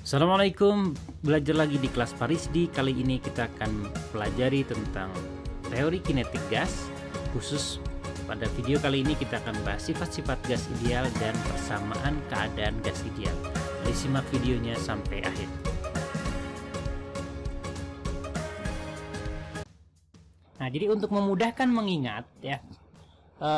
Assalamualaikum, belajar lagi di kelas Parisdi. Kali ini kita akan pelajari tentang teori kinetik gas. Khusus pada video kali ini kita akan bahas sifat-sifat gas ideal dan persamaan keadaan gas ideal. Mari simak videonya sampai akhir. Nah, jadi untuk memudahkan mengingat ya,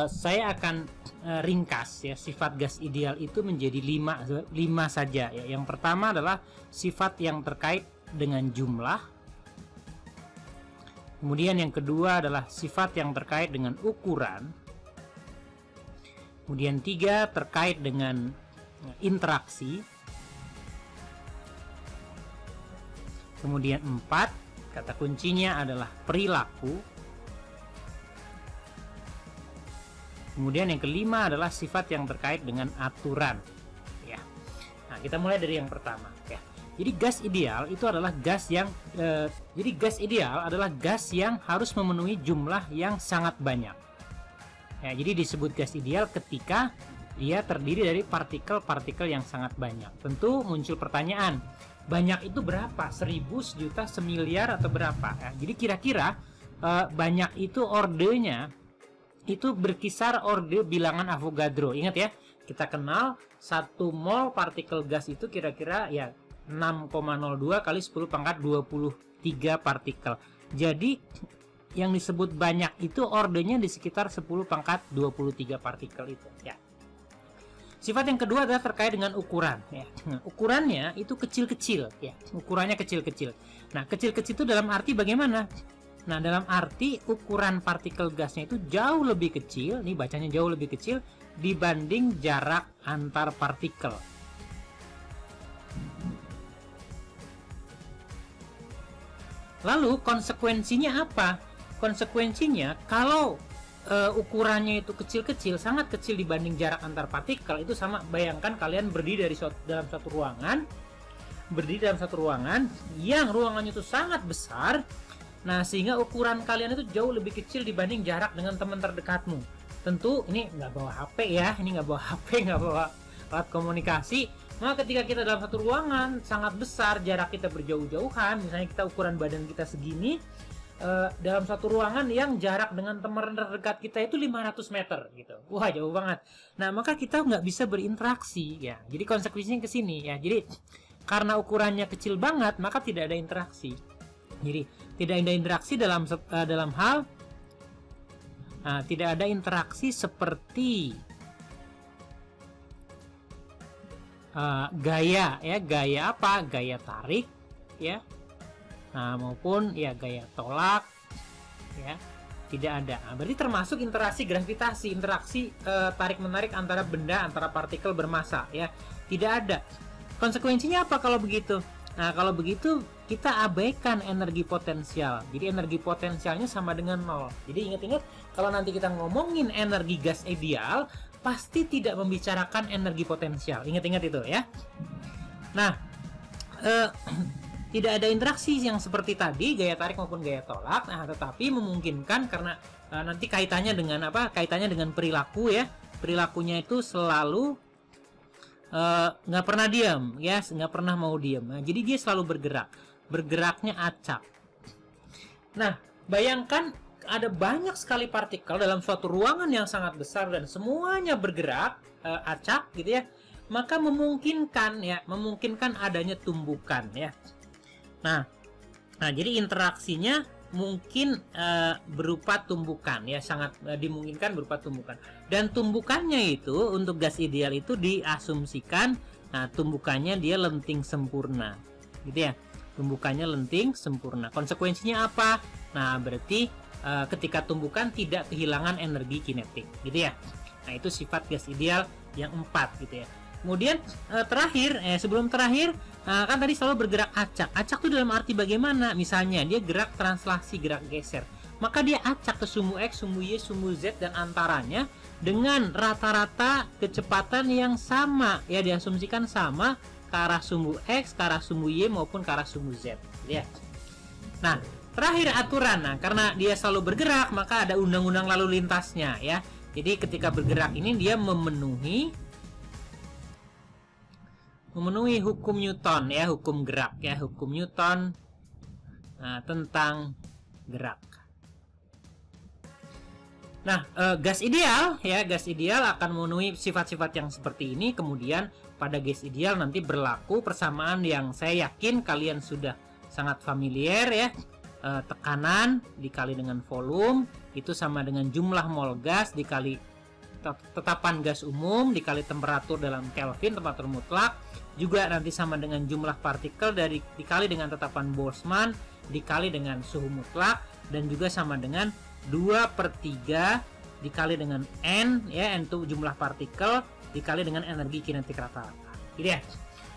saya akan ringkas ya, sifat gas ideal itu menjadi lima saja ya. Yang pertama adalah sifat yang terkait dengan jumlah. Kemudian yang kedua adalah sifat yang terkait dengan ukuran. Kemudian tiga, terkait dengan interaksi. Kemudian empat, kata kuncinya adalah perilaku. Kemudian yang kelima adalah sifat yang terkait dengan aturan. Ya. Nah, kita mulai dari yang pertama. Ya. Jadi gas ideal itu adalah gas yang harus memenuhi jumlah yang sangat banyak. Ya, jadi disebut gas ideal ketika dia terdiri dari partikel-partikel yang sangat banyak. Tentu muncul pertanyaan, banyak itu berapa? 1000, sejuta, semiliar, atau berapa? Ya, jadi kira-kira banyak itu ordenya itu berkisar orde bilangan Avogadro. Ingat ya, kita kenal 1 mol partikel gas itu kira-kira ya 6,02 kali 10 pangkat 23 partikel. Jadi yang disebut banyak itu ordenya di sekitar 10 pangkat 23 partikel itu ya. Sifat yang kedua adalah terkait dengan ukuran ya. Nah, ukurannya itu kecil-kecil ya. Ukurannya kecil-kecil. Nah, kecil-kecil itu dalam arti bagaimana? Nah, dalam arti ukuran partikel gasnya itu jauh lebih kecil, nih bacanya jauh lebih kecil dibanding jarak antar partikel. Lalu konsekuensinya apa? Konsekuensinya kalau ukurannya itu kecil-kecil, sangat kecil dibanding jarak antar partikel, itu sama bayangkan kalian berdiri dalam satu ruangan yang ruangannya itu sangat besar. Nah, sehingga ukuran kalian itu jauh lebih kecil dibanding jarak dengan teman terdekatmu. Tentu ini nggak bawa HP ya, nggak bawa alat komunikasi. Maka ketika kita dalam satu ruangan sangat besar, jarak kita berjauh-jauhan, misalnya kita ukuran badan kita segini, dalam satu ruangan yang jarak dengan teman terdekat kita itu 500 meter gitu. Wah, jauh banget. Nah, maka kita nggak bisa berinteraksi ya. Jadi konsekuensinya ke sini ya. Jadi karena ukurannya kecil banget, maka tidak ada interaksi. Jadi tidak ada interaksi dalam hal tidak ada interaksi seperti gaya ya, gaya apa? Gaya tarik ya. Nah, maupun ya gaya tolak ya. Tidak ada. Nah, berarti termasuk interaksi gravitasi, interaksi tarik menarik antara benda, antara partikel bermassa ya. Tidak ada. Konsekuensinya apa kalau begitu? Nah, kalau begitu kita abaikan energi potensial. Jadi energi potensialnya sama dengan 0. Jadi ingat-ingat, kalau nanti kita ngomongin energi gas ideal, pasti tidak membicarakan energi potensial. Ingat-ingat itu ya. Nah, tidak ada interaksi yang seperti tadi, gaya tarik maupun gaya tolak. Nah, tetapi memungkinkan karena nanti kaitannya dengan apa? Kaitannya dengan perilaku ya. Perilakunya itu selalu nggak pernah diam ya, nggak pernah mau diam. Nah, jadi dia selalu bergeraknya acak. Nah, bayangkan ada banyak sekali partikel dalam suatu ruangan yang sangat besar dan semuanya bergerak acak gitu ya, maka memungkinkan adanya tumbukan ya. Nah jadi interaksinya mungkin berupa tumbukan ya, sangat dimungkinkan berupa tumbukan. Dan tumbukannya itu untuk gas ideal itu diasumsikan, nah tumbukannya dia lenting sempurna gitu ya, tumbukannya lenting sempurna. Konsekuensinya apa? Nah, berarti ketika tumbukan tidak kehilangan energi kinetik gitu ya. Nah, itu sifat gas ideal yang 4 gitu ya. Kemudian sebelum terakhir kan tadi selalu bergerak acak. Acak itu dalam arti bagaimana? Misalnya dia gerak translasi, gerak geser. Maka dia acak ke sumbu X, sumbu Y, sumbu Z dan antaranya dengan rata-rata kecepatan yang sama. Ya, diasumsikan sama ke arah sumbu X, ke arah sumbu Y maupun ke arah sumbu Z. Ya. Nah, terakhir aturan. Nah, karena dia selalu bergerak, maka ada undang-undang lalu lintasnya ya. Jadi ketika bergerak ini dia memenuhi memenuhi hukum Newton ya, hukum gerak ya, hukum Newton tentang gerak. Nah, gas ideal ya, gas ideal akan memenuhi sifat-sifat yang seperti ini. Kemudian pada gas ideal nanti berlaku persamaan yang saya yakin kalian sudah sangat familiar ya. Tekanan dikali dengan volume itu sama dengan jumlah mol gas dikali tetapan gas umum dikali temperatur dalam Kelvin, temperatur mutlak, juga nanti sama dengan jumlah partikel dikali dengan tetapan Boltzmann dikali dengan suhu mutlak, dan juga sama dengan 2/3 dikali dengan N ya, N itu jumlah partikel dikali dengan energi kinetik rata-rata. Gitu ya.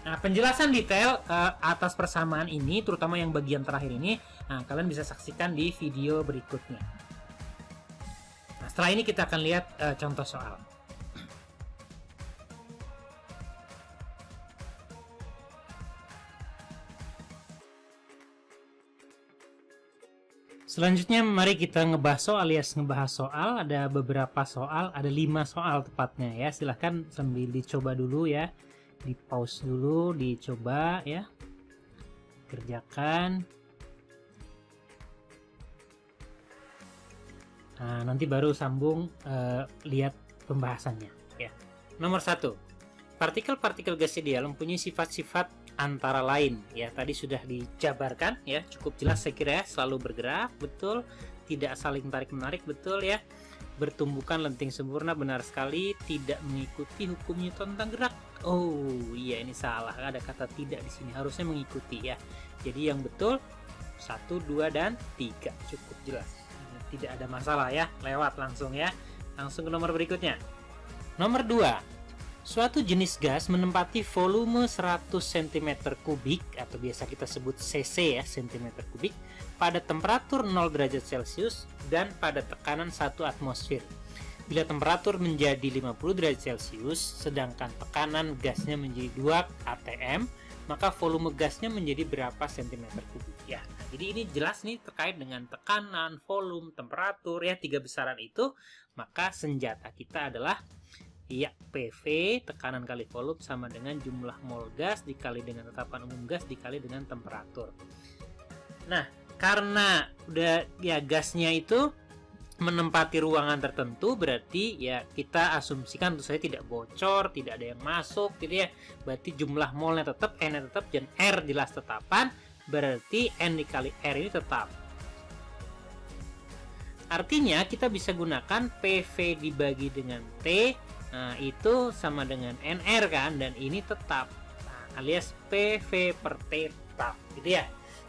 Nah, penjelasan detail atas persamaan ini, terutama yang bagian terakhir ini, kalian bisa saksikan di video berikutnya. Nah, setelah ini kita akan lihat contoh soal. Selanjutnya mari kita ngebahas soal. Ada beberapa soal, ada 5 soal tepatnya ya. Silahkan sambil dicoba dulu ya, di pause dulu, dicoba ya, kerjakan. Nah, nanti baru sambung lihat pembahasannya ya. Nomor 1, partikel-partikel gas ideal mempunyai sifat-sifat antara lain ya, tadi sudah dijabarkan ya, cukup jelas saya kira ya. Selalu bergerak, betul, tidak saling tarik-menarik, betul ya, bertumbukan lenting sempurna, benar sekali, tidak mengikuti hukum Newton tentang gerak. Oh iya, ini salah, ada kata tidak di sini, harusnya mengikuti ya. Jadi yang betul 1, 2, dan 3 cukup jelas, tidak ada masalah ya, lewat langsung ya. Langsung ke nomor berikutnya. Nomor 2, suatu jenis gas menempati volume 100 cm3 atau biasa kita sebut cc ya, cm3, pada temperatur 0 derajat Celcius dan pada tekanan 1 atmosfer. Bila temperatur menjadi 50 derajat Celcius sedangkan tekanan gasnya menjadi 2 atm, maka volume gasnya menjadi berapa cm3 ya. Nah, jadi ini jelas nih terkait dengan tekanan, volume, temperatur ya, 3 besaran itu. Maka senjata kita adalah ya, PV, tekanan kali volume sama dengan jumlah mol gas dikali dengan tetapan umum gas dikali dengan temperatur. Nah, karena udah ya gasnya itu menempati ruangan tertentu, berarti ya kita asumsikan tentu saja tidak bocor, tidak ada yang masuk gitu ya. Berarti jumlah molnya tetap, N-nya tetap, dan R jelas tetapan, berarti N dikali R ini tetap. Artinya kita bisa gunakan PV dibagi dengan T. Nah, itu sama dengan NR kan, dan ini tetap. Nah, alias PV per T tetap, gitu ya.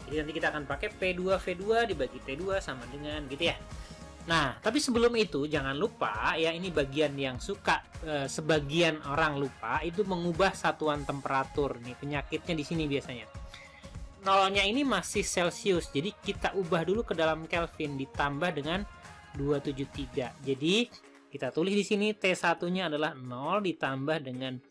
Jadi nanti kita akan pakai P2V2 dibagi T2 sama dengan gitu ya. Nah, tapi sebelum itu jangan lupa ya, ini bagian yang suka sebagian orang lupa, itu mengubah satuan temperatur. Nih penyakitnya di sini biasanya. Nolnya ini masih Celcius, jadi kita ubah dulu ke dalam Kelvin ditambah dengan 273. Jadi kita tulis di sini T1-nya adalah 0 ditambah dengan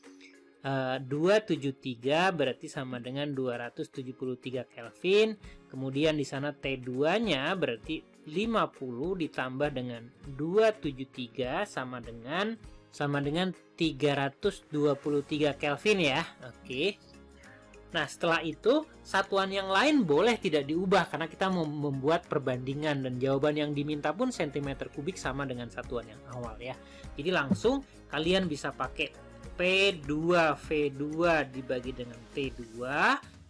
273 berarti sama dengan 273 Kelvin. Kemudian di sana T2-nya berarti 50 ditambah dengan 273 sama dengan 323 Kelvin ya. Oke. Nah, setelah itu satuan yang lain boleh tidak diubah karena kita mau membuat perbandingan, dan jawaban yang diminta pun cm3 sama dengan satuan yang awal ya. Jadi langsung kalian bisa pakai P2V2 dibagi dengan T2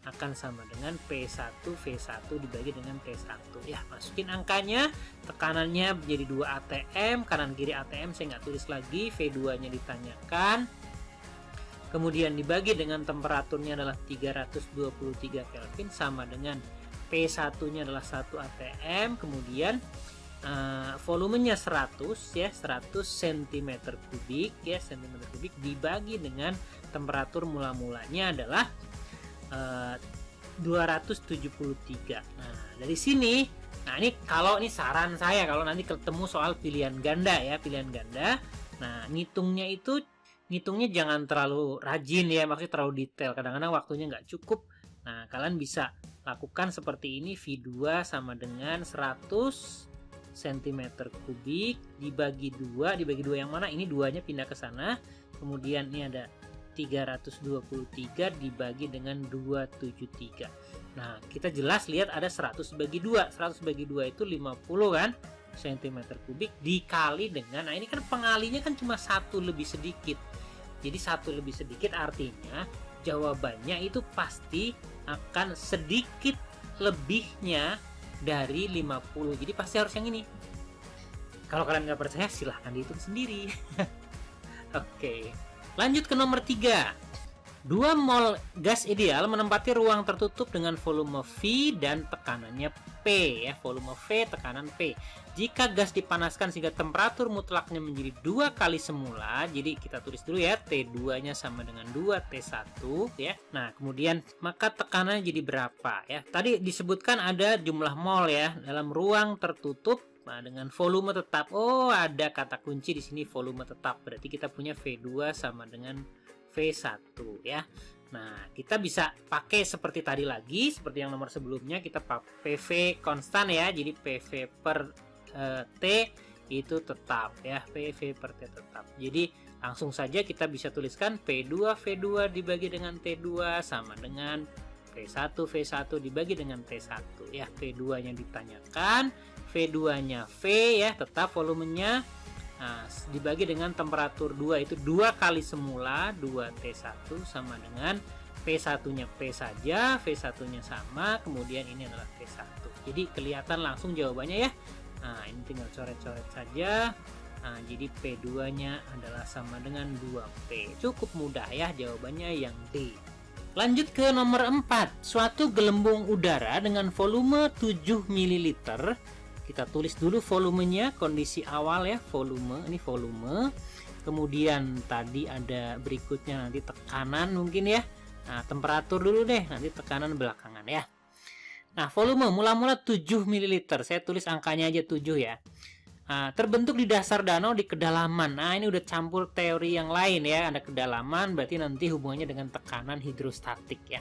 akan sama dengan P1V1 dibagi dengan T1 ya. Masukin angkanya, tekanannya menjadi 2 atm, kanan kiri atm saya nggak tulis lagi, V2 nya ditanyakan. Kemudian dibagi dengan temperaturnya adalah 323 Kelvin sama dengan P1-nya adalah 1 atm. Kemudian volumenya 100 ya, 100 cm3 ya, cm3 dibagi dengan temperatur mula-mulanya adalah 273. Nah, dari sini, nah ini kalau ini saran saya kalau nanti ketemu soal pilihan ganda ya, pilihan ganda. Nah, ngitungnya jangan terlalu rajin ya, maksudnya terlalu detail, kadang-kadang waktunya nggak cukup. Nah, kalian bisa lakukan seperti ini, V2 sama dengan 100 cm3 dibagi 2 yang mana? Ini 2-nya pindah ke sana, kemudian ini ada 323 dibagi dengan 273. Nah, kita jelas lihat ada 100 bagi 2. 100 bagi 2 itu 50 kan cm kubik dikali dengan, nah ini kan pengalinya kan cuma satu lebih sedikit. Jadi satu lebih sedikit artinya jawabannya itu pasti akan sedikit lebihnya dari 50. Jadi pasti harus yang ini. Kalau kalian nggak percaya silahkan dihitung sendiri. Oke. Lanjut ke nomor 3. 2 mol gas ideal menempati ruang tertutup dengan volume V dan tekanannya P ya, volume V, tekanan P. Jika gas dipanaskan sehingga temperatur mutlaknya menjadi 2 kali semula, jadi kita tulis dulu ya, T2-nya sama dengan 2T1 ya. Nah, kemudian maka tekanannya jadi berapa ya? Tadi disebutkan ada jumlah mol ya dalam ruang tertutup. Nah, dengan volume tetap. Oh, ada kata kunci di sini, volume tetap. Berarti kita punya V2 sama dengan V1 ya. Nah, kita bisa pakai seperti tadi lagi, seperti yang nomor sebelumnya, kita pakai PV konstan ya. Jadi PV per T itu tetap ya, PV per T tetap. Jadi langsung saja kita bisa tuliskan P2 V2 dibagi dengan T2 sama dengan V1 V1 dibagi dengan T1 ya. V2-nya ditanyakan, V2-nya V ya, tetap volumenya. Nah, dibagi dengan temperatur 2 itu 2 kali semula 2T1 sama dengan P1-nya P saja, V1-nya sama, kemudian ini adalah T1. Jadi kelihatan langsung jawabannya ya. Nah, ini tinggal coret-coret saja. Nah, jadi P2-nya adalah sama dengan 2P. Cukup mudah ya, jawabannya yang D. Lanjut ke nomor 4. Suatu gelembung udara dengan volume 7 ml. Kita tulis dulu volumenya, kondisi awal ya, volume, ini volume. Kemudian tadi ada berikutnya nanti tekanan mungkin ya. Nah, temperatur dulu deh, nanti tekanan belakangan ya. Nah, volume mula-mula 7 ml. Saya tulis angkanya aja 7 ya. Nah, terbentuk di dasar danau di kedalaman. Nah, ini udah campur teori yang lain ya. Ada kedalaman, berarti nanti hubungannya dengan tekanan hidrostatik ya.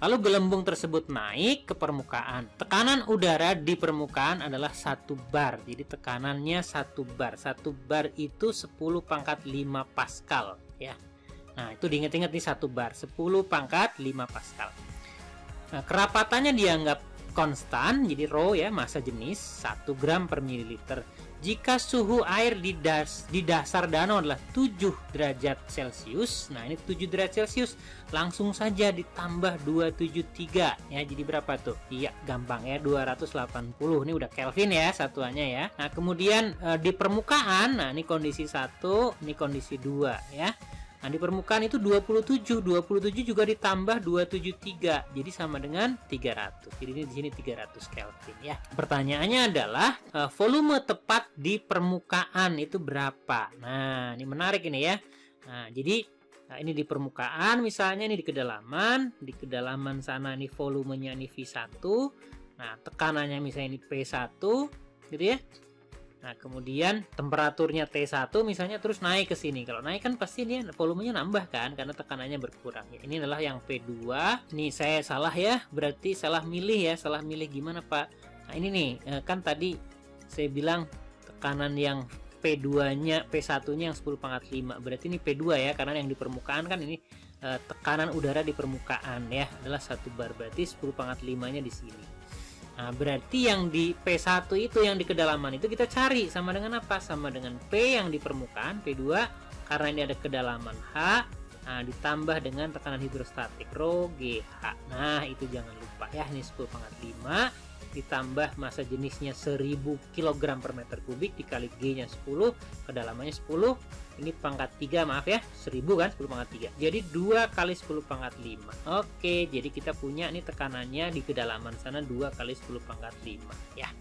Lalu gelembung tersebut naik ke permukaan. Tekanan udara di permukaan adalah 1 bar. Jadi tekanannya 1 bar. 1 bar itu 10 pangkat 5 Pascal ya. Nah, itu diingat-ingat nih 1 bar. 10 pangkat 5 Pascal. Nah, kerapatannya dianggap konstan, jadi rho ya, massa jenis 1 gram per mililiter. Jika suhu air di dasar danau adalah 7 derajat Celcius, nah ini 7 derajat Celcius, langsung saja ditambah 273 ya, jadi berapa tuh? Iya, gampang ya, 280. Ini udah Kelvin ya satuannya ya. Nah, kemudian di permukaan, nah ini kondisi 1, ini kondisi 2 ya. Nah, di permukaan itu 27 juga ditambah 273, jadi sama dengan 300. Jadi ini di sini 300 Kelvin ya. Pertanyaannya adalah volume tepat di permukaan itu berapa? Nah, ini menarik ini ya. Nah, jadi ini di permukaan, misalnya ini di kedalaman sana ini volumenya ini V1. Nah, tekanannya misalnya ini P1 gitu ya. Nah, kemudian temperaturnya T1 misalnya terus naik ke sini. Kalau naik kan pasti dia volumenya nambah kan karena tekanannya berkurang. Ya, ini adalah yang P2. Nih saya salah ya, berarti salah milih ya. Salah milih gimana, Pak? Nah, ini nih kan tadi saya bilang tekanan yang P2-nya, P1-nya yang 10 pangkat 5. Berarti ini P2 ya, karena yang di permukaan kan ini tekanan udara di permukaan ya adalah 1 bar. Berarti 10 pangkat 5-nya di sini. Nah, berarti yang di P1 itu yang di kedalaman itu kita cari sama dengan apa? Sama dengan P yang di permukaan, P2, karena ini ada kedalaman H, nah ditambah dengan tekanan hidrostatik rho GH. Nah, itu jangan lupa ya, ini 10 pangkat 5 ditambah massa jenisnya 1000 kg per meter kubik dikali G-nya 10, kedalamannya 10, ini pangkat 3 maaf ya, 1000 kan, 10 pangkat 3. Jadi 2 kali 10 pangkat 5. Oke, jadi kita punya ini tekanannya di kedalaman sana 2 kali 10 pangkat 5 ya.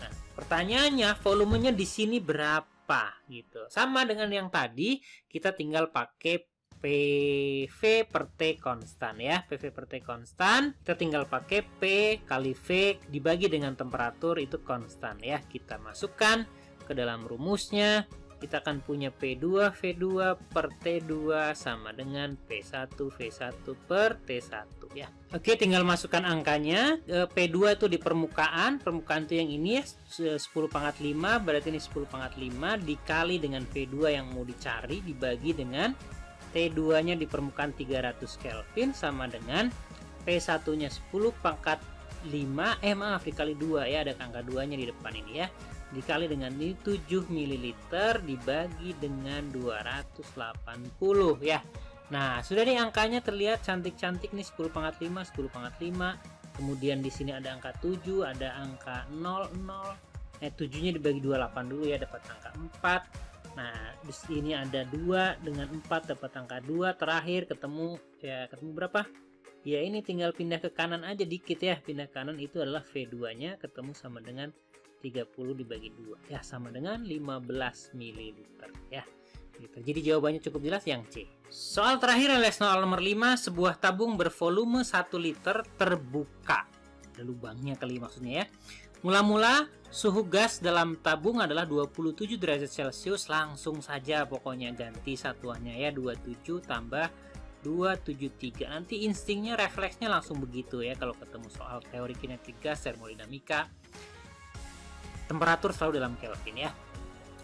Nah, pertanyaannya volumenya di sini berapa gitu. Sama dengan yang tadi, kita tinggal pakai PV per T konstan ya. PV per T konstan, kita tinggal pakai P kali V dibagi dengan temperatur itu konstan ya. Kita masukkan ke dalam rumusnya. Kita akan punya P2 V2 per T2 sama dengan P1 V1 per T1 ya. Oke, tinggal masukkan angkanya. P2 itu di permukaan itu yang ini ya, 10 pangkat 5, berarti ini 10 pangkat 5 dikali dengan V2 yang mau dicari dibagi dengan T2-nya di permukaan 300 Kelvin sama dengan P1-nya 10 pangkat 5, maaf dikali 2 ya, ada angka 2-nya di depan ini ya. Dikali dengan ini 7 ml dibagi dengan 280 ya. Nah, sudah nih angkanya terlihat cantik-cantik nih, 10 pangkat 5, 10 pangkat 5. Kemudian di sini ada angka 7, ada angka 00. 7-nya dibagi 28 dulu ya, dapat angka 4. Nah, di sini ada 2 dengan 4 dapat angka 2. Terakhir ketemu ya, ketemu berapa? Ya ini tinggal pindah ke kanan aja dikit ya. Pindah ke kanan itu adalah V2-nya ketemu sama dengan 30 dibagi 2 ya, sama dengan 15 ml ya. Gitu. Jadi jawabannya cukup jelas yang C. Soal terakhir alias soal nomor 5, sebuah tabung bervolume 1 liter terbuka. Ada lubangnya kali maksudnya ya. Mula-mula suhu gas dalam tabung adalah 27 derajat Celcius. Langsung saja pokoknya ganti satuannya ya, 27 tambah 273. Nanti instingnya, refleksnya langsung begitu ya kalau ketemu soal teori kinetik gas, termodinamika. Temperatur selalu dalam Kelvin ya.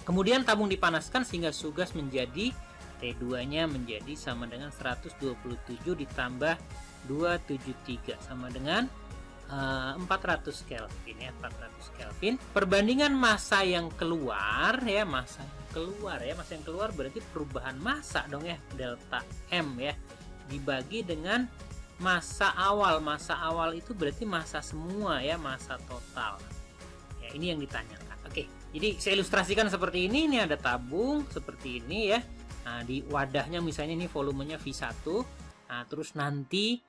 Kemudian tabung dipanaskan sehingga suhu gas menjadi T2-nya menjadi sama dengan 127 ditambah 273 sama dengan 400 Kelvin ya, 400 Kelvin. Perbandingan massa yang keluar ya, massa yang keluar berarti perubahan massa dong ya, delta M ya, dibagi dengan massa awal. Massa awal itu berarti massa semua ya, massa total. Ya, ini yang ditanyakan. Oke, jadi saya ilustrasikan seperti ini. Ini ada tabung seperti ini ya. Nah, di wadahnya misalnya ini volumenya V1. Nah, terus nanti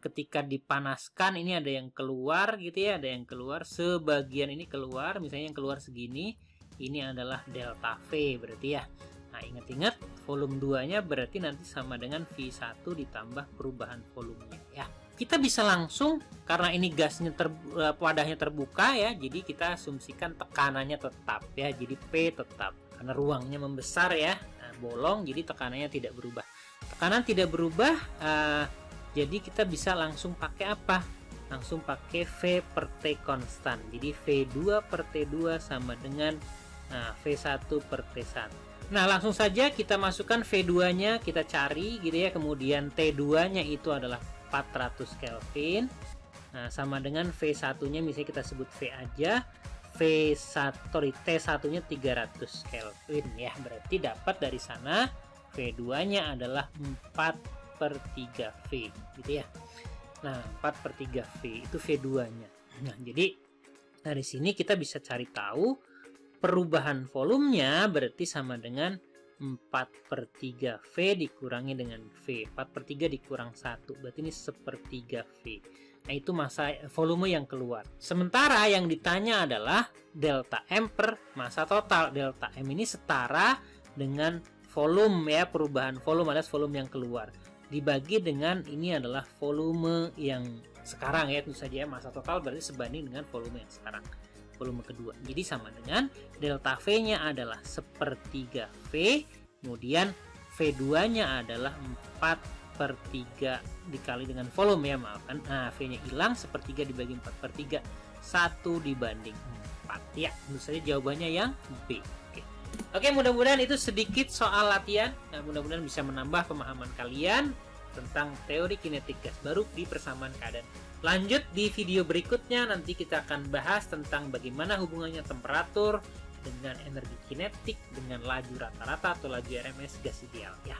ketika dipanaskan ini ada yang keluar gitu ya, ada yang keluar, sebagian ini keluar, misalnya yang keluar segini. Ini adalah delta V berarti ya. Nah, ingat-ingat volume 2-nya berarti nanti sama dengan V1 ditambah perubahan volumenya ya. Kita bisa langsung, karena ini gasnya wadahnya terbuka ya, jadi kita asumsikan tekanannya tetap ya, jadi P tetap. Karena ruangnya membesar ya, bolong, jadi tekanannya tidak berubah. Tekanan tidak berubah, jadi kita bisa langsung pakai apa? Langsung pakai V per T konstan. Jadi V2 per T2 sama dengan V1 per T1. Nah, langsung saja kita masukkan V2-nya, kita cari gitu ya. Kemudian T2-nya itu adalah 400 Kelvin. Nah, sama dengan V1-nya misalnya kita sebut V aja. T1-nya 300 Kelvin ya. Berarti dapat dari sana V2-nya adalah 4 per 3 V gitu ya. Nah, 4 per 3 V itu V2-nya. Nah, jadi dari sini kita bisa cari tahu perubahan volumenya berarti sama dengan 4 per 3 V dikurangi dengan V. 4 per 3 dikurang 1. Berarti ini 1/3 V. Nah, itu massa volume yang keluar. Sementara yang ditanya adalah delta M per massa total. Delta M ini setara dengan volume ya, perubahan volume alias volume yang keluar. Dibagi dengan ini adalah volume yang sekarang ya, tentu saja massa total berarti sebanding dengan volume yang sekarang, volume kedua. Jadi sama dengan delta V-nya adalah 1/3 V, kemudian V2-nya adalah 4 per 3 dikali dengan volume ya, maafkan. Nah, V-nya hilang, 1/3 dibagi 4 per 3, 1 dibanding 4 ya. Tentu saja jawabannya yang B. Oke, mudah-mudahan itu sedikit soal latihan. Nah, mudah-mudahan bisa menambah pemahaman kalian tentang teori kinetik gas baru di persamaan keadaan. Lanjut di video berikutnya, nanti kita akan bahas tentang bagaimana hubungannya temperatur dengan energi kinetik dengan laju rata-rata atau laju RMS gas ideal ya.